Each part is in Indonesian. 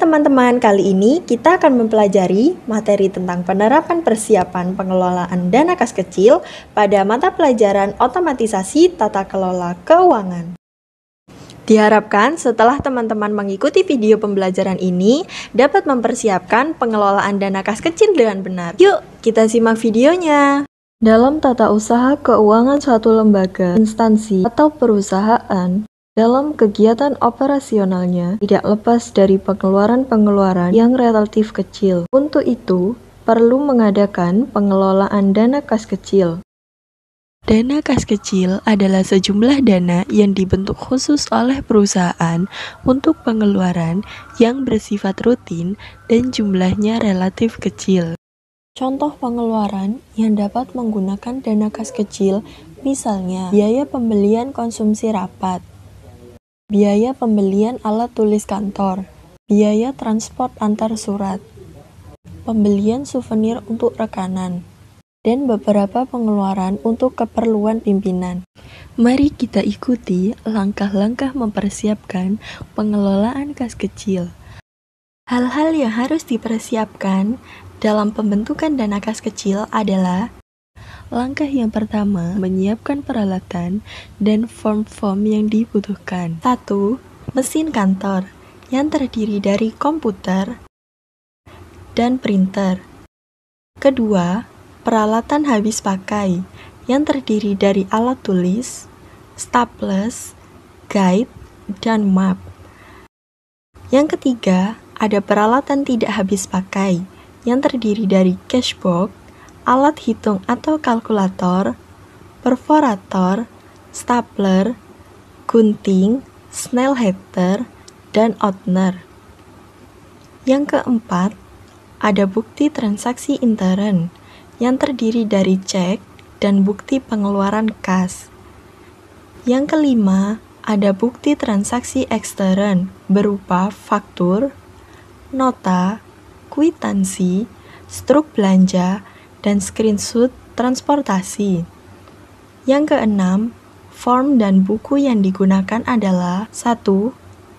teman-teman, kali ini kita akan mempelajari materi tentang penerapan persiapan pengelolaan dana kas kecil pada mata pelajaran otomatisasi tata kelola keuangan. Diharapkan setelah teman-teman mengikuti video pembelajaran ini dapat mempersiapkan pengelolaan dana kas kecil dengan benar. Yuk, kita simak videonya. Dalam tata usaha keuangan suatu lembaga, instansi, atau perusahaan, dalam kegiatan operasionalnya, tidak lepas dari pengeluaran-pengeluaran yang relatif kecil. Untuk itu, perlu mengadakan pengelolaan dana kas kecil. Dana kas kecil adalah sejumlah dana yang dibentuk khusus oleh perusahaan untuk pengeluaran yang bersifat rutin dan jumlahnya relatif kecil. Contoh pengeluaran yang dapat menggunakan dana kas kecil, misalnya biaya pembelian konsumsi rapat, biaya pembelian alat tulis kantor, biaya transport antar surat, pembelian souvenir untuk rekanan, dan beberapa pengeluaran untuk keperluan pimpinan. Mari kita ikuti langkah-langkah mempersiapkan pengelolaan kas kecil. Hal-hal yang harus dipersiapkan dalam pembentukan dana kas kecil adalah: langkah yang pertama, menyiapkan peralatan dan form-form yang dibutuhkan. 1. Mesin kantor yang terdiri dari komputer dan printer. Kedua, peralatan habis pakai yang terdiri dari alat tulis, staples, guide, dan map. Yang ketiga, ada peralatan tidak habis pakai yang terdiri dari cashbox, alat hitung atau kalkulator, perforator, stapler, gunting, snellheader, dan opener. Yang keempat, ada bukti transaksi intern yang terdiri dari cek dan bukti pengeluaran kas. Yang kelima, ada bukti transaksi ekstern berupa faktur, nota, kwitansi, struk belanja, dan screenshot transportasi. Yang keenam, form dan buku yang digunakan adalah: 1.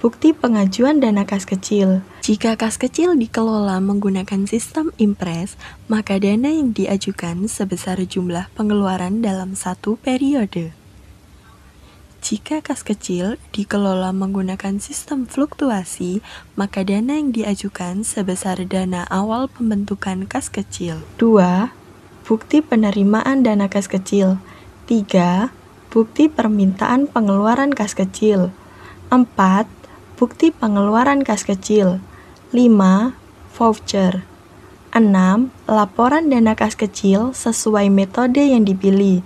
Bukti pengajuan dana kas kecil. Jika kas kecil dikelola menggunakan sistem impres, maka dana yang diajukan sebesar jumlah pengeluaran dalam satu periode. Jika kas kecil dikelola menggunakan sistem fluktuasi, maka dana yang diajukan sebesar dana awal pembentukan kas kecil. 2. Bukti penerimaan dana kas kecil. 3. Bukti permintaan pengeluaran kas kecil. 4. Bukti pengeluaran kas kecil. 5. Voucher. 6. Laporan dana kas kecil sesuai metode yang dipilih.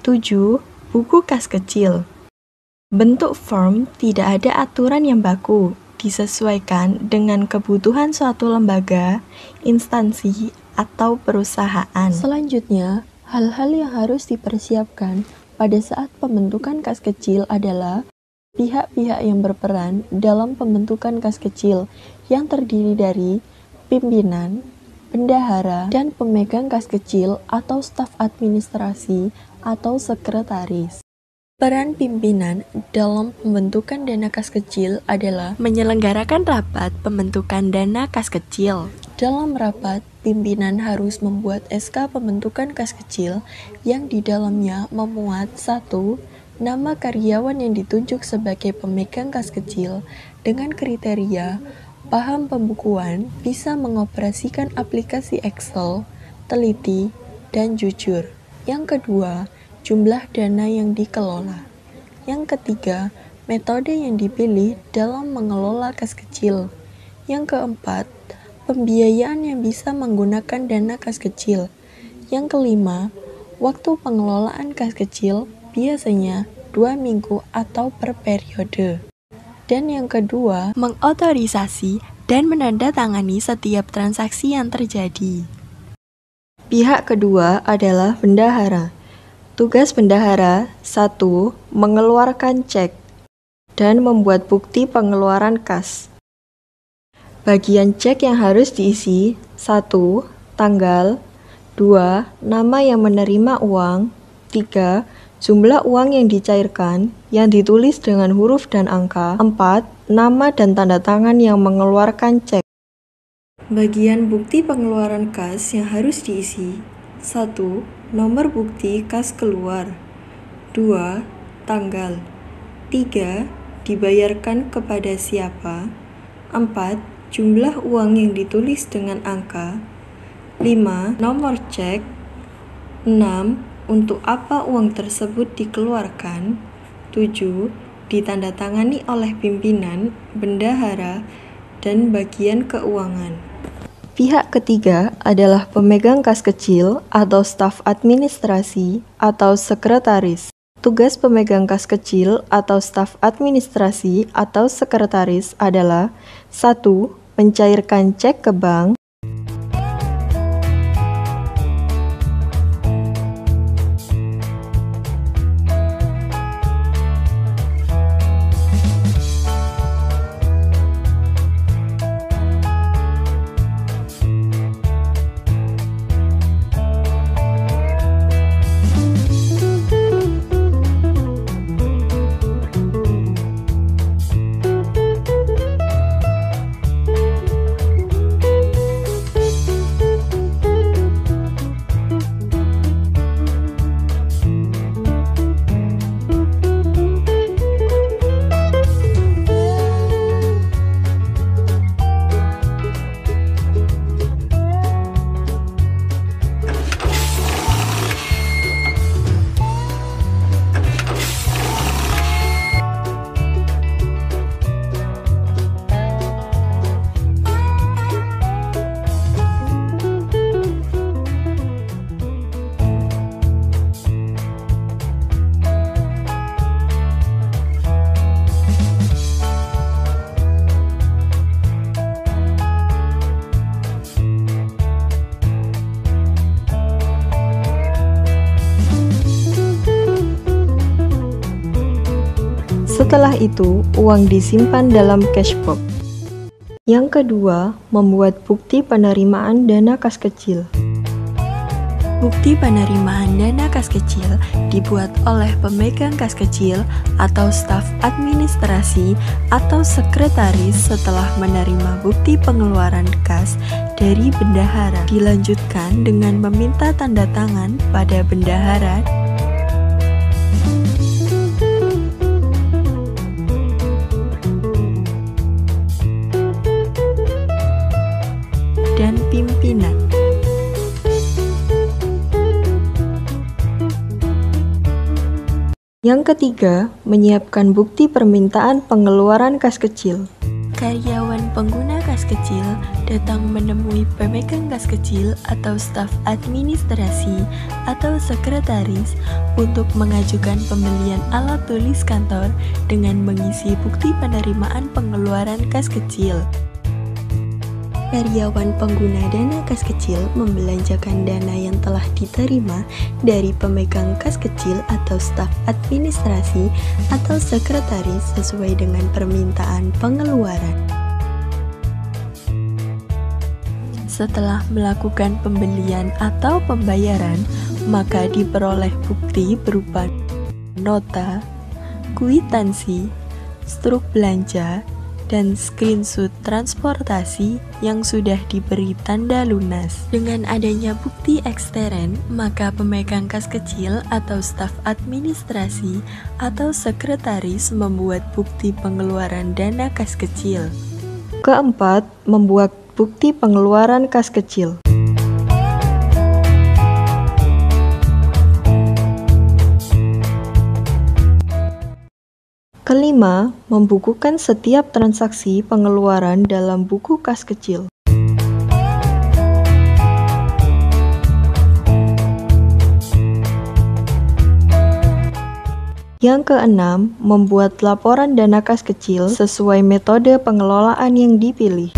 7. Buku kas kecil. Bentuk form tidak ada aturan yang baku, disesuaikan dengan kebutuhan suatu lembaga, instansi, atau perusahaan. Selanjutnya, hal-hal yang harus dipersiapkan pada saat pembentukan kas kecil adalah pihak-pihak yang berperan dalam pembentukan kas kecil yang terdiri dari pimpinan, bendahara, dan pemegang kas kecil atau staf administrasi atau sekretaris. Peran pimpinan dalam pembentukan dana kas kecil adalah menyelenggarakan rapat pembentukan dana kas kecil. Dalam rapat, pimpinan harus membuat SK pembentukan kas kecil yang di dalamnya memuat: 1. Nama karyawan yang ditunjuk sebagai pemegang kas kecil dengan kriteria paham pembukuan, bisa mengoperasikan aplikasi Excel, teliti, dan jujur. Yang kedua, jumlah dana yang dikelola. Yang ketiga, metode yang dipilih dalam mengelola kas kecil. Yang keempat, pembiayaan yang bisa menggunakan dana kas kecil. Yang kelima, waktu pengelolaan kas kecil biasanya 2 minggu atau per periode. Dan yang kedua, mengotorisasi dan menandatangani setiap transaksi yang terjadi. Pihak kedua adalah bendahara. Tugas bendahara: 1. Mengeluarkan cek dan membuat bukti pengeluaran kas. Bagian cek yang harus diisi: 1. Tanggal, 2. Nama yang menerima uang, 3. Jumlah uang yang dicairkan, yang ditulis dengan huruf dan angka. 4. Nama dan tanda tangan yang mengeluarkan cek. Bagian bukti pengeluaran kas yang harus diisi. 1. Nomor bukti kas keluar. 2. Tanggal. 3. Dibayarkan kepada siapa. 4. Jumlah uang yang ditulis dengan angka. 5. Nomor cek. 6. Untuk apa uang tersebut dikeluarkan. 7. Ditandatangani oleh pimpinan, bendahara, dan bagian keuangan. Pihak ketiga adalah pemegang kas kecil atau staf administrasi atau sekretaris. Tugas pemegang kas kecil atau staf administrasi atau sekretaris adalah 1. Mencairkan cek ke bank. Setelah itu, uang disimpan dalam cashbox. Yang kedua, membuat bukti penerimaan dana kas kecil. Bukti penerimaan dana kas kecil dibuat oleh pemegang kas kecil atau staf administrasi atau sekretaris setelah menerima bukti pengeluaran kas dari bendahara. Dilanjutkan dengan meminta tanda tangan pada bendahara dan pimpinan. Yang ketiga, menyiapkan bukti permintaan pengeluaran kas kecil. Karyawan pengguna kas kecil datang menemui pemegang kas kecil atau staf administrasi atau sekretaris untuk mengajukan pembelian alat tulis kantor dengan mengisi bukti penerimaan pengeluaran kas kecil. Karyawan pengguna dana kas kecil membelanjakan dana yang telah diterima dari pemegang kas kecil atau staf administrasi atau sekretaris sesuai dengan permintaan pengeluaran. Setelah melakukan pembelian atau pembayaran, maka diperoleh bukti berupa nota, kwitansi, struk belanja, dan screenshot transportasi yang sudah diberi tanda lunas. Dengan adanya bukti ekstern, maka pemegang kas kecil atau staf administrasi atau sekretaris membuat bukti pengeluaran dana kas kecil. Keempat, membuat bukti pengeluaran kas kecil. Kelima, membukukan setiap transaksi pengeluaran dalam buku kas kecil. Yang keenam, membuat laporan dana kas kecil sesuai metode pengelolaan yang dipilih.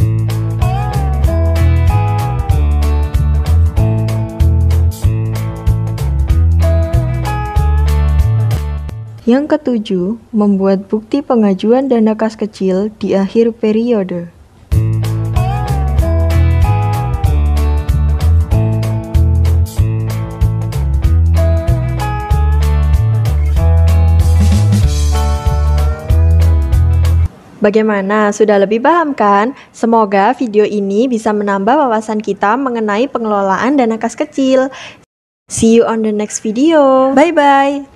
Yang ketujuh, membuat bukti pengajuan dana kas kecil di akhir periode. Bagaimana? Sudah lebih paham kan? Semoga video ini bisa menambah wawasan kita mengenai pengelolaan dana kas kecil. See you on the next video. Bye-bye.